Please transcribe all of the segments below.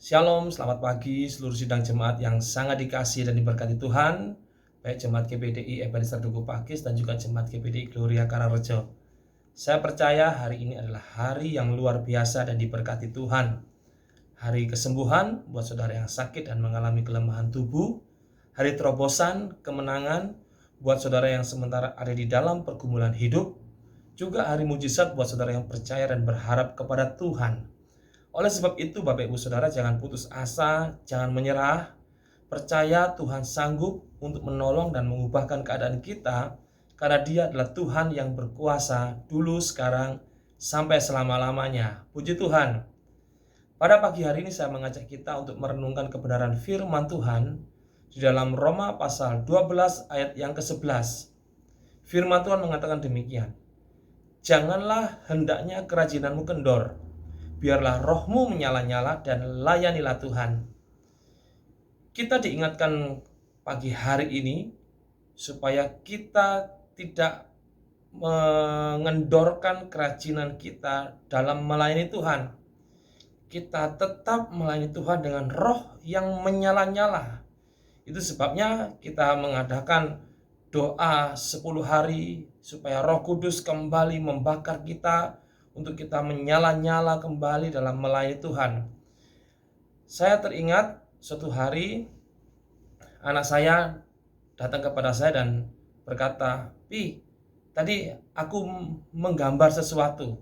Shalom, selamat pagi seluruh sidang jemaat yang sangat dikasihi dan diberkati Tuhan, baik jemaat GPDI Ebenezer Duku Pakis dan juga jemaat GPDI Gloria Karangrejo. Saya percaya hari ini adalah hari yang luar biasa dan diberkati Tuhan. Hari kesembuhan buat saudara yang sakit dan mengalami kelemahan tubuh, hari terobosan, kemenangan buat saudara yang sementara ada di dalam pergumulan hidup, juga hari mujizat buat saudara yang percaya dan berharap kepada Tuhan. Oleh sebab itu, Bapak Ibu Saudara, jangan putus asa, jangan menyerah. Percaya Tuhan sanggup untuk menolong dan mengubahkan keadaan kita, karena Dia adalah Tuhan yang berkuasa dulu, sekarang, sampai selama-lamanya. Puji Tuhan. Pada pagi hari ini saya mengajak kita untuk merenungkan kebenaran firman Tuhan di dalam Roma pasal 12 ayat yang ke-11. Firman Tuhan mengatakan demikian. Janganlah hendaknya kerajinanmu kendor, biarlah rohmu menyala-nyala dan layanilah Tuhan. Kita diingatkan pagi hari ini supaya kita tidak mengendorkan kerajinan kita dalam melayani Tuhan. Kita tetap melayani Tuhan dengan roh yang menyala-nyala. Itu sebabnya kita mengadakan doa 10 hari supaya Roh Kudus kembali membakar kita untuk kita menyala-nyala kembali dalam melayani Tuhan. Saya teringat suatu hari anak saya datang kepada saya dan berkata, "Pi, tadi aku menggambar sesuatu."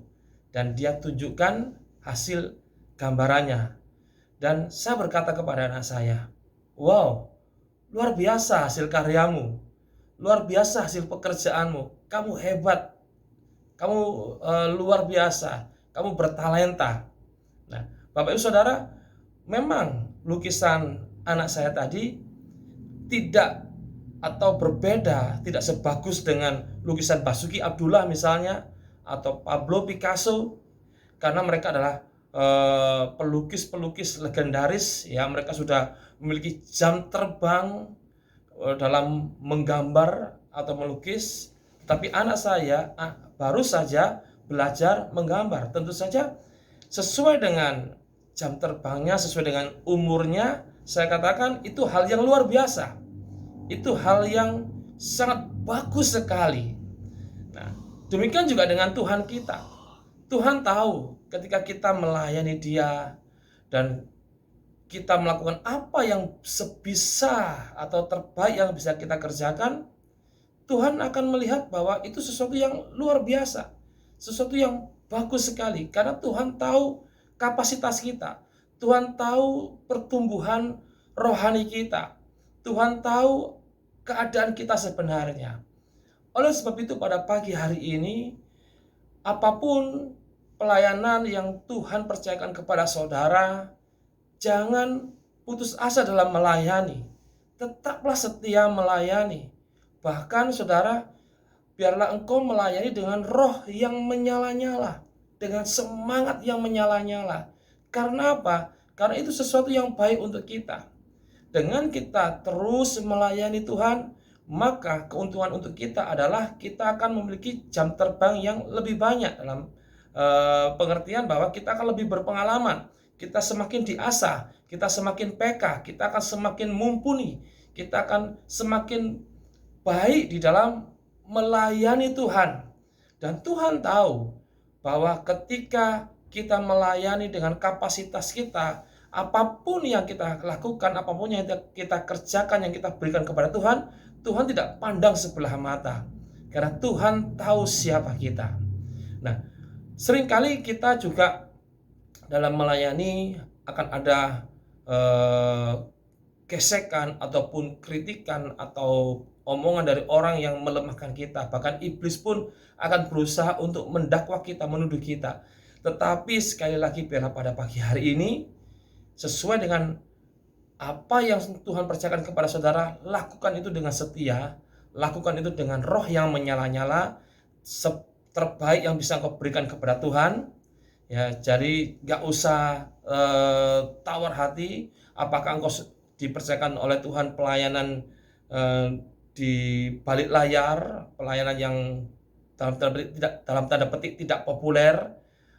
Dan dia tunjukkan hasil gambarannya. Dan saya berkata kepada anak saya, "Wow, luar biasa hasil karyamu. Luar biasa hasil pekerjaanmu. Kamu hebat. Kamu luar biasa. Kamu bertalenta." Nah, Bapak Ibu Saudara, memang lukisan anak saya tadi tidak atau berbeda, tidak sebagus dengan lukisan Basuki Abdullah misalnya, atau Pablo Picasso, karena mereka adalah pelukis-pelukis legendaris, ya. Mereka sudah memiliki jam terbang dalam menggambar atau melukis. Tapi anak saya baru saja belajar menggambar. Tentu saja sesuai dengan jam terbangnya, sesuai dengan umurnya, saya katakan itu hal yang luar biasa. Itu hal yang sangat bagus sekali. Nah, demikian juga dengan Tuhan kita. Tuhan tahu ketika kita melayani Dia dan kita melakukan apa yang sebisa atau terbaik yang bisa kita kerjakan, Tuhan akan melihat bahwa itu sesuatu yang luar biasa, sesuatu yang bagus sekali, karena Tuhan tahu kapasitas kita, Tuhan tahu pertumbuhan rohani kita, Tuhan tahu keadaan kita sebenarnya. Oleh sebab itu pada pagi hari ini, apapun pelayanan yang Tuhan percayakan kepada saudara, jangan putus asa dalam melayani. Tetaplah setia melayani. Bahkan saudara, biarlah engkau melayani dengan roh yang menyala-nyala, dengan semangat yang menyala-nyala. Karena apa? Karena itu sesuatu yang baik untuk kita. Dengan kita terus melayani Tuhan, maka keuntungan untuk kita adalah kita akan memiliki jam terbang yang lebih banyak, dalam pengertian bahwa kita akan lebih berpengalaman, kita semakin diasah, kita semakin peka, kita akan semakin mumpuni, kita akan semakin baik di dalam melayani Tuhan. Dan Tuhan tahu bahwa ketika kita melayani dengan kapasitas kita, apapun yang kita lakukan, apapun yang kita kerjakan, yang kita berikan kepada Tuhan, Tuhan tidak pandang sebelah mata, karena Tuhan tahu siapa kita. Nah, seringkali kita juga dalam melayani akan ada gesekan ataupun kritikan atau omongan dari orang yang melemahkan kita. Bahkan iblis pun akan berusaha untuk mendakwa kita, menuduh kita. Tetapi sekali lagi, biarlah pada pagi hari ini, sesuai dengan apa yang Tuhan percayakan kepada saudara, lakukan itu dengan setia, lakukan itu dengan roh yang menyala-nyala, terbaik yang bisa engkau berikan kepada Tuhan. Ya, jadi gak usah tawar hati. Apakah engkau dipercayakan oleh Tuhan pelayanan di balik layar, pelayanan yang dalam tanda petik tidak populer,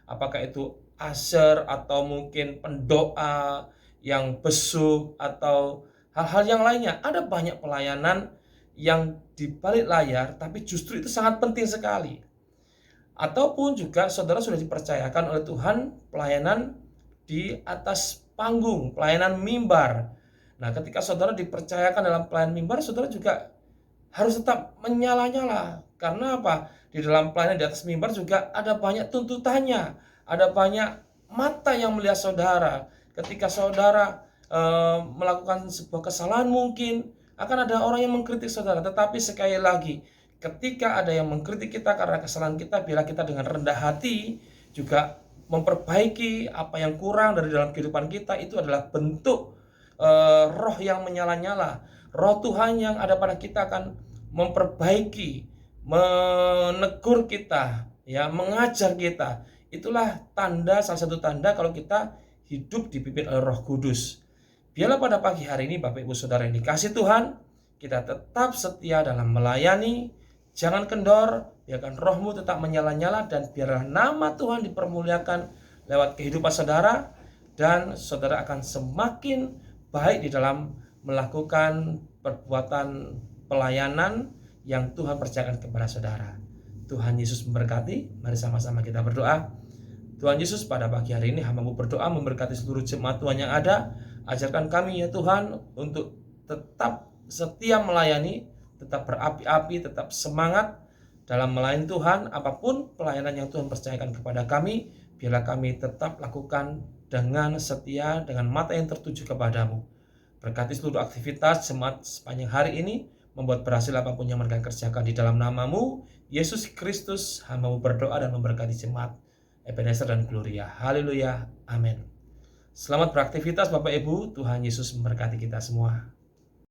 apakah itu usher atau mungkin pendoa yang besuk atau hal-hal yang lainnya. Ada banyak pelayanan yang di balik layar, tapi justru itu sangat penting sekali. Ataupun juga saudara sudah dipercayakan oleh Tuhan pelayanan di atas panggung, pelayanan mimbar. Nah, ketika saudara dipercayakan dalam pelayanan mimbar, saudara juga harus tetap menyala-nyala. Karena apa? Di dalam pelayanan di atas mimbar juga ada banyak tuntutannya, ada banyak mata yang melihat saudara. Ketika saudara melakukan sebuah kesalahan, mungkin akan ada orang yang mengkritik saudara. Tetapi sekali lagi, ketika ada yang mengkritik kita karena kesalahan kita, bila kita dengan rendah hati juga memperbaiki apa yang kurang dari dalam kehidupan kita, itu adalah bentuk roh yang menyala-nyala. Roh Tuhan yang ada pada kita akan memperbaiki, menegur kita, ya, mengajar kita. Itulah tanda, salah satu tanda kalau kita hidup dipimpin oleh Roh Kudus. Biarlah pada pagi hari ini Bapak Ibu Saudara yang dikasih Tuhan, kita tetap setia dalam melayani, jangan kendor, biarkan rohmu tetap menyala-nyala, dan biarlah nama Tuhan dipermuliakan lewat kehidupan saudara, dan saudara akan semakin baik di dalam melakukan perbuatan pelayanan yang Tuhan percayakan kepada saudara. Tuhan Yesus memberkati. Mari sama-sama kita berdoa. Tuhan Yesus, pada pagi hari ini hamba-Mu berdoa memberkati seluruh jemaat Tuhan yang ada. Ajarkan kami ya Tuhan untuk tetap setia melayani, tetap berapi-api, tetap semangat dalam melayani Tuhan. Apapun pelayanan yang Tuhan percayakan kepada kami, biarlah kami tetap lakukan dengan setia, dengan mata yang tertuju kepadamu. Berkati seluruh aktivitas jemaat sepanjang hari ini, membuat berhasil apapun yang mereka kerjakan di dalam nama-Mu, Yesus Kristus. Hamba-Mu berdoa dan memberkati jemaat Ebenezer dan Gloria. Haleluya. Amin. Selamat beraktivitas Bapak Ibu. Tuhan Yesus memberkati kita semua.